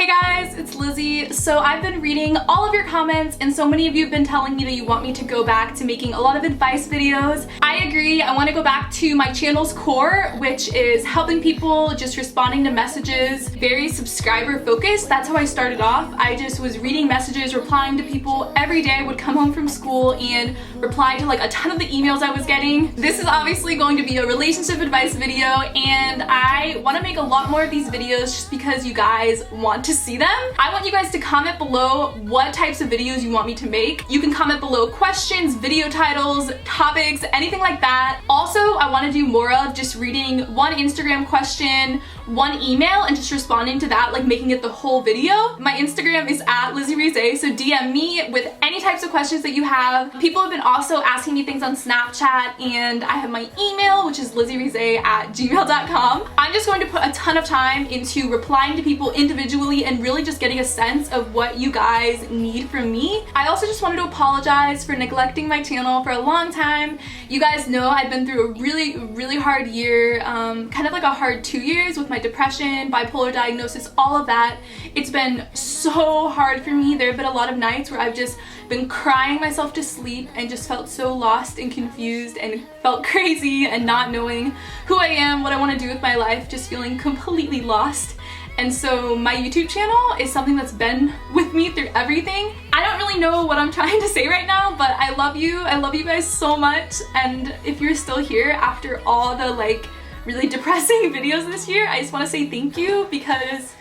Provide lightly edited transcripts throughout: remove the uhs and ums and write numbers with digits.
Hey guys, it's Lizzie. So I've been reading all of your comments and so many of you have been telling me that you want me to go back to making a lot of advice videos. I agree. I want to go back to my channel's core, which is helping people, just responding to messages, very subscriber focused. That's how I started off. I just was reading messages, replying to people every day. I would come home from school and reply to like a ton of the emails I was getting. This is obviously going to be a relationship advice video and I want to make a lot more of these videos just because you guys want to see them. I want you guys to comment below what types of videos you want me to make. You can comment below questions, video titles, topics, anything like that. Also, I want to do more of just reading one Instagram question, one email, and just responding to that, like making it the whole video. My Instagram is at LizziesAnswers, so DM me with any types of questions that you have. People have been also asking me things on Snapchat, and I have my email, which is LizziesAnswers@gmail.com. I'm just going to put a ton of time into replying to people individually and really just getting a sense of what you guys need from me. I also just wanted to apologize for neglecting my channel for a long time. You guys know I've been through a really hard year, kind of like a hard 2 years with my depression, bipolar diagnosis, all of that. It's been so hard for me. There have been a lot of nights where I've just been crying myself to sleep and just felt so lost and confused and felt crazy and not knowing who I am, what I want to do with my life, just feeling completely lost. And so my YouTube channel is something that's been with me through everything. I don't really know what I'm trying to say right now, but I love you. I love you guys so much. And if you're still here after all the like really depressing videos this year, I just want to say thank you because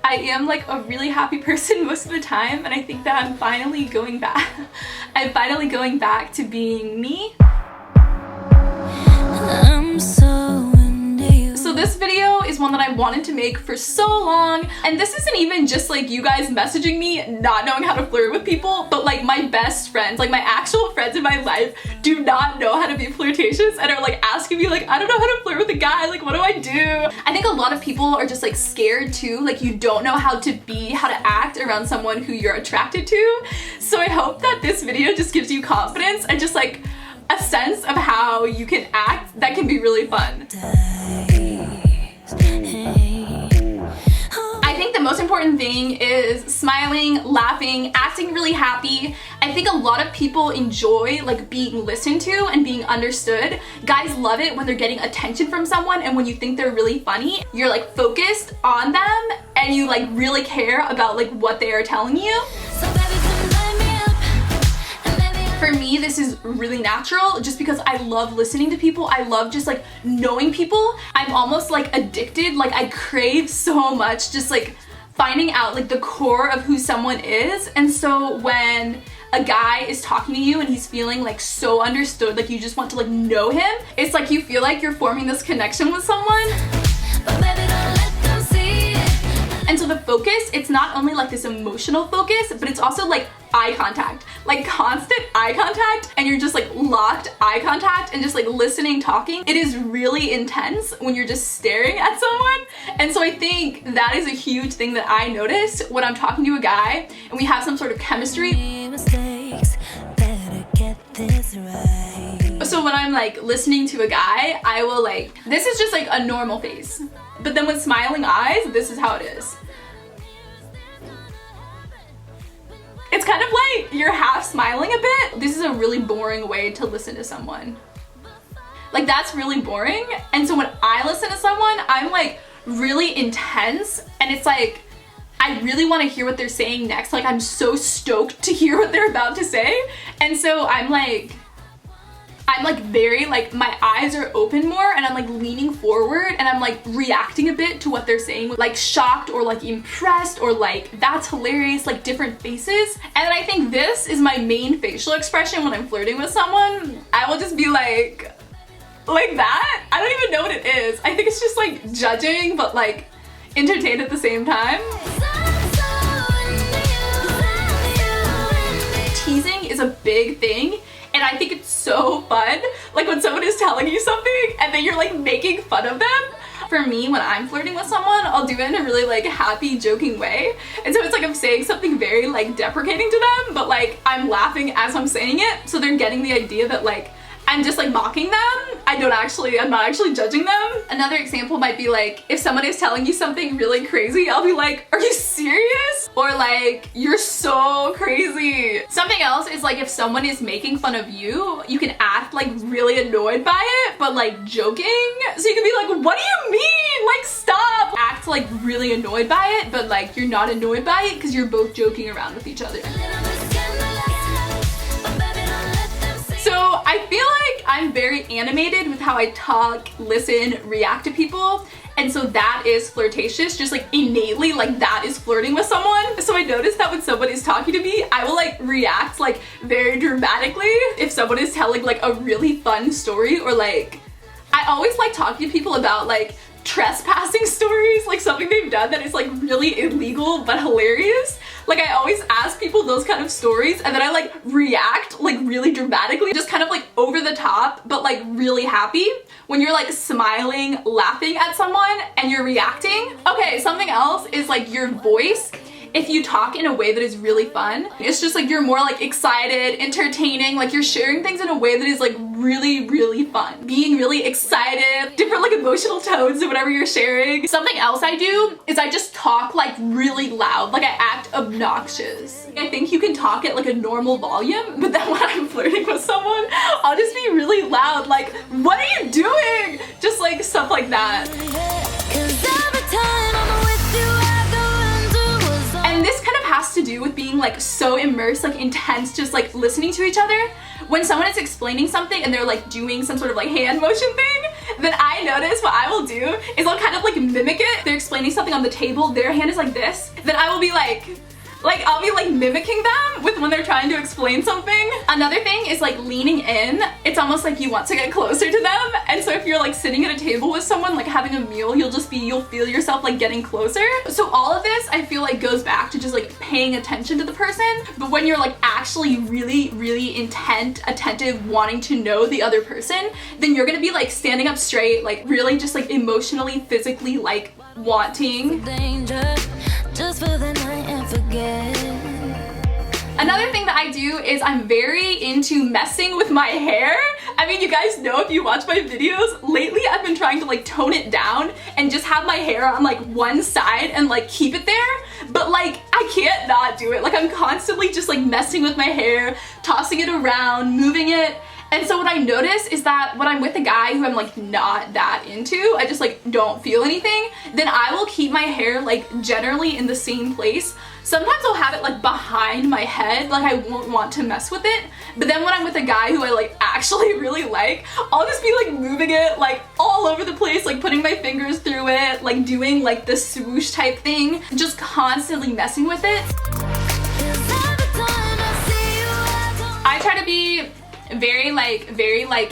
I am like a really happy person most of the time, and I think that I'm finally going back. I'm finally going back to being me. So this video is one that I wanted to make for so long, and this isn't even just like you guys messaging me not knowing how to flirt with people, but like my best friends, like my actual friends in my life do not know how to be flirtatious and are like asking me like, I don't know how to flirt with a guy, like what do I do? I think a lot of people are just like scared too, like you don't know how to be, how to act around someone who you're attracted to. So I hope that this video just gives you confidence and just like a sense of how you can act that can be really fun. I think the most important thing is smiling, laughing, acting really happy. I think a lot of people enjoy like being listened to and being understood. Guys love it when they're getting attention from someone, and when you think they're really funny, you're like focused on them and you like really care about like what they are telling you. For me, this is really natural just because I love listening to people. I love just like knowing people. I'm almost like addicted. Like I crave so much just like finding out like the core of who someone is. And so when a guy is talking to you and he's feeling like so understood, like you just want to like know him, it's like you feel like you're forming this connection with someone. And so the focus, it's not only like this emotional focus, but it's also like eye contact, like constant eye contact, and you're just like locked eye contact and just like listening, talking. It is really intense when you're just staring at someone. And so I think that is a huge thing that I notice when I'm talking to a guy and we have some sort of chemistry. So when I'm like listening to a guy, I will like, this is just like a normal face. But then with smiling eyes, this is how it is. It's kind of like you're half smiling a bit. This is a really boring way to listen to someone. Like that's really boring. And so when I listen to someone, I'm like really intense, and it's like, I really want to hear what they're saying next. Like I'm so stoked to hear what they're about to say. And so I'm like very like my eyes are open more and I'm like leaning forward and I'm like reacting a bit to what they're saying, like shocked or like impressed or like that's hilarious, like different faces. And then I think this is my main facial expression when I'm flirting with someone. I will just be like that. I don't even know what it is. I think it's just like judging but like entertained at the same time. Teasing is a big thing. And I think it's so fun, like when someone is telling you something and then you're like making fun of them. For me, when I'm flirting with someone, I'll do it in a really like happy, joking way. And so it's like I'm saying something very like deprecating to them, but like I'm laughing as I'm saying it. So they're getting the idea that like I'm just like mocking them. I'm not actually judging them. Another example might be like if someone is telling you something really crazy, I'll be like, are you serious? or like you're so crazy. Something else is like if someone is making fun of you, you can act like really annoyed by it, but like joking. So you can be like, what do you mean? Like stop. Act like really annoyed by it, but like you're not annoyed by it because you're both joking around with each other. So I feel like I'm very animated with how I talk, listen, react to people. And so that is flirtatious, just like innately, like that is flirting with someone. So I noticed that when someone is talking to me, I will like react like very dramatically if someone is telling like a really fun story, or like, I always like talking to people about like trespassing stories, like something they've done that is like really illegal but hilarious. Like I always ask people those kind of stories, and then I like react like really dramatically, just kind of like over the top, but like really happy when you're like smiling, laughing at someone and you're reacting. Okay, something else is like your voice. If you talk in a way that is really fun, it's just like you're more like excited, entertaining, like you're sharing things in a way that is like really, really fun. Being really excited, different like emotional tones of whatever you're sharing. Something else I do is I just talk like really loud, like I act obnoxious. I think you can talk at like a normal volume, but then when I'm flirting with someone, I'll just be really loud, like, what are you doing? Just like stuff like that. And this kind of has to do with being like so immersed, like intense, just like listening to each other. When someone is explaining something and they're like doing some sort of like hand motion thing, then I notice what I will do is I'll kind of like mimic it. They're explaining something on the table, their hand is like this, then I will be like I'll be like mimicking them with when they're trying to explain something. Another thing is like leaning in. It's almost like you want to get closer to them. And so if you're like sitting at a table with someone, like having a meal, you'll feel yourself like getting closer. So all of this I feel like goes back to just like paying attention to the person. But when you're like actually really, really attentive, wanting to know the other person, then you're gonna be like standing up straight, like really just like emotionally, physically like wanting. Danger, just for the night and forget. Another thing that I do is I'm very into messing with my hair. I mean, you guys know if you watch my videos, lately I've been trying to like tone it down and just have my hair on like one side and like keep it there. But like, I can't not do it. Like I'm constantly just like messing with my hair, tossing it around, moving it. And so what I notice is that when I'm with a guy who I'm like not that into, I just like don't feel anything, then I will keep my hair like generally in the same place. Sometimes I'll have it like behind my head, like I won't want to mess with it. But then when I'm with a guy who I like actually really like, I'll just be like moving it like all over the place, like putting my fingers through it, like doing like the swoosh type thing, just constantly messing with it. I try to be very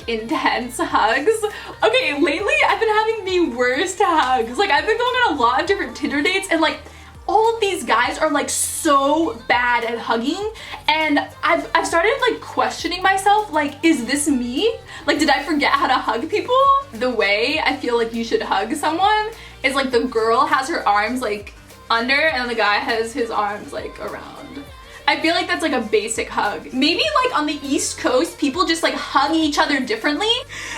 intense hugs. Okay, lately I've been having the worst hugs. Like I've been going on a lot of different Tinder dates, and like all of these guys are like so bad at hugging, and I've started like questioning myself, like, is this me? Like, did I forget how to hug people? The way I feel like you should hug someone is like the girl has her arms like under and the guy has his arms like around. I feel like that's like a basic hug. Maybe like on the East Coast, people just like hug each other differently.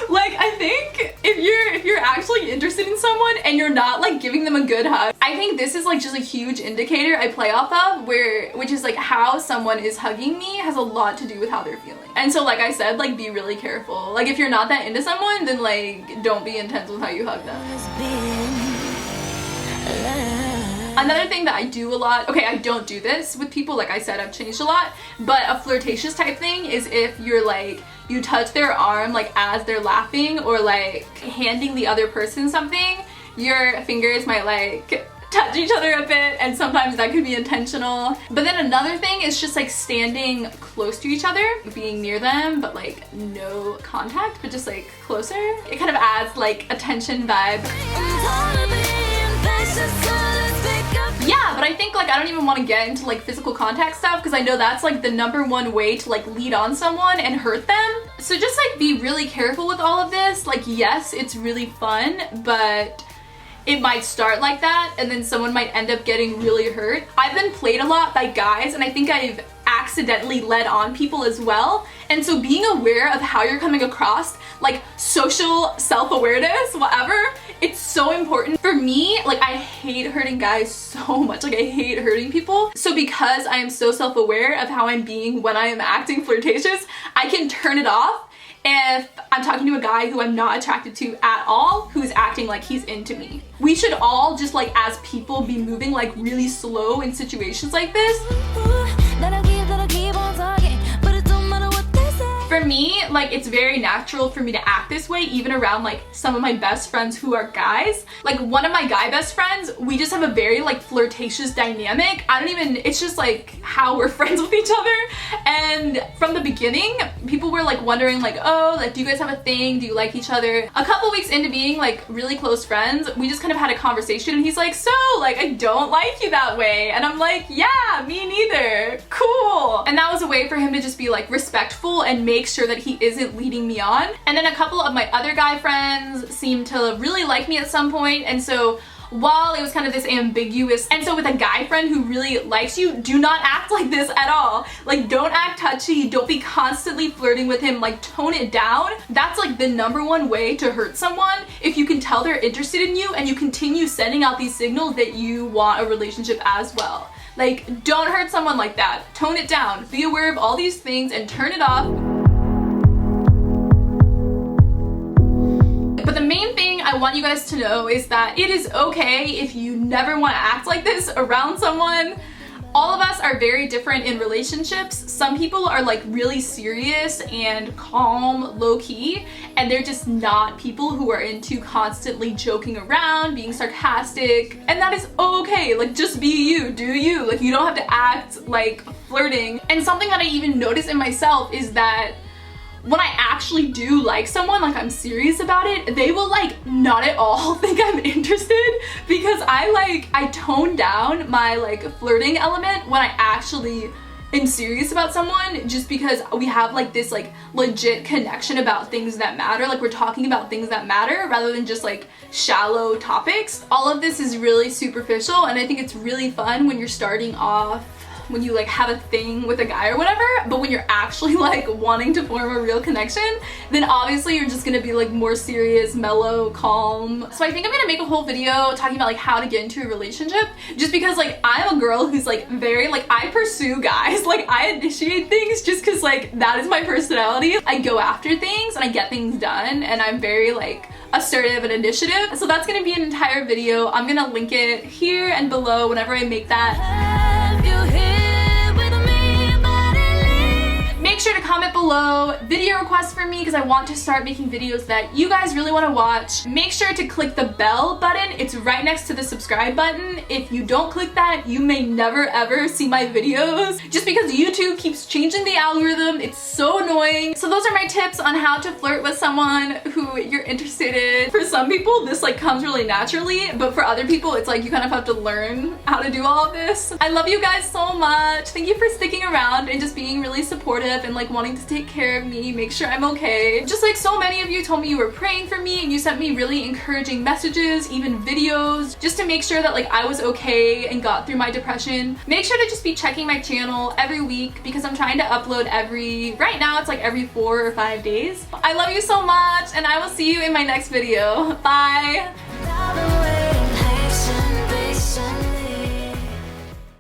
Like I think if you're actually interested in someone and you're not like giving them a good hug, I think this is like just a huge indicator I play off of, which is like how someone is hugging me has a lot to do with how they're feeling. And so like I said, like be really careful. Like if you're not that into someone, then like don't be intense with how you hug them. Another thing that I do a lot, okay, I don't do this with people, like I said, I've changed a lot, but a flirtatious type thing is if you're like, you touch their arm like as they're laughing or like handing the other person something, your fingers might like touch each other a bit, and sometimes that could be intentional. But then another thing is just like standing close to each other, being near them, but like no contact, but just like closer. It kind of adds like a tension vibe. Yeah, but I think like I don't even want to get into like physical contact stuff because I know that's like the #1 way to like lead on someone and hurt them. So just like be really careful with all of this. Like yes, it's really fun, but it might start like that and then someone might end up getting really hurt. I've been played a lot by guys, and I think I've accidentally led on people as well. And so being aware of how you're coming across, like social self-awareness, whatever, It's so important. For me, like I hate hurting guys so much. Like I hate hurting people. So because I am so self-aware of how I'm being when I am acting flirtatious, I can turn it off if I'm talking to a guy who I'm not attracted to at all, who's acting like he's into me. We should all just like as people be moving like really slow in situations like this. For me, like it's very natural for me to act this way even around like some of my best friends who are guys. Like one of my guy best friends, we just have a very like flirtatious dynamic. It's just like how we're friends with each other. And from the beginning, people were like wondering like, oh, like do you guys have a thing? Do you like each other? A couple weeks into being like really close friends, we just kind of had a conversation and he's like, so like I don't like you that way. And I'm like, yeah, me neither. Cool. And that was a way for him to just be like respectful and make sure that he isn't leading me on. And then a couple of my other guy friends seemed to really like me at some point, and so while it was kind of this ambiguous, and so with a guy friend who really likes you, do not act like this at all. Like don't act touchy, don't be constantly flirting with him, like tone it down. That's like the #1 way to hurt someone. If you can tell they're interested in you and you continue sending out these signals that you want a relationship as well. Like don't hurt someone like that. Tone it down. Be aware of all these things and turn it off. But the main thing I want you guys to know is that it is okay if you never want to act like this around someone. All of us are very different in relationships. Some people are like really serious and calm, low-key, and they're just not people who are into constantly joking around, being sarcastic, and that is okay. Like just be you, do you. Like you don't have to act like flirting. And something that I even notice in myself is that when I actually do like someone, like I'm serious about it, they will like not at all think I'm interested, because I tone down my like flirting element when I actually am serious about someone, just because we have like this like legit connection about things that matter. Like we're talking about things that matter rather than just like shallow topics. All of this is really superficial, and I think it's really fun when you're starting off, when you like have a thing with a guy or whatever, but when you're actually like wanting to form a real connection, then obviously you're just gonna be like more serious, mellow, calm. So I think I'm gonna make a whole video talking about like how to get into a relationship, just because like I'm a girl who's like very like, I pursue guys, like I initiate things just because like that is my personality. I go after things and I get things done, and I'm very like assertive and initiative. So that's gonna be an entire video. I'm gonna link it here and below whenever I make that. Make sure to comment below video requests for me, because I want to start making videos that you guys really want to watch. Make sure to click the bell button. It's right next to the subscribe button. If you don't click that, you may never ever see my videos, just because YouTube keeps changing the algorithm. It's so annoying. So those are my tips on how to flirt with someone who you're interested in. For some people, this like comes really naturally, but for other people, it's like you kind of have to learn how to do all of this. I love you guys so much. Thank you for sticking around and just being really supportive and like wanting to take care of me, make sure I'm okay. Just like so many of you told me you were praying for me, and you sent me really encouraging messages, even videos, just to make sure that like I was okay and got through my depression. Make sure to just be checking my channel every week, because I'm trying to upload right now it's like every 4 or 5 days. I love you so much, and I will see you in my next video. Bye!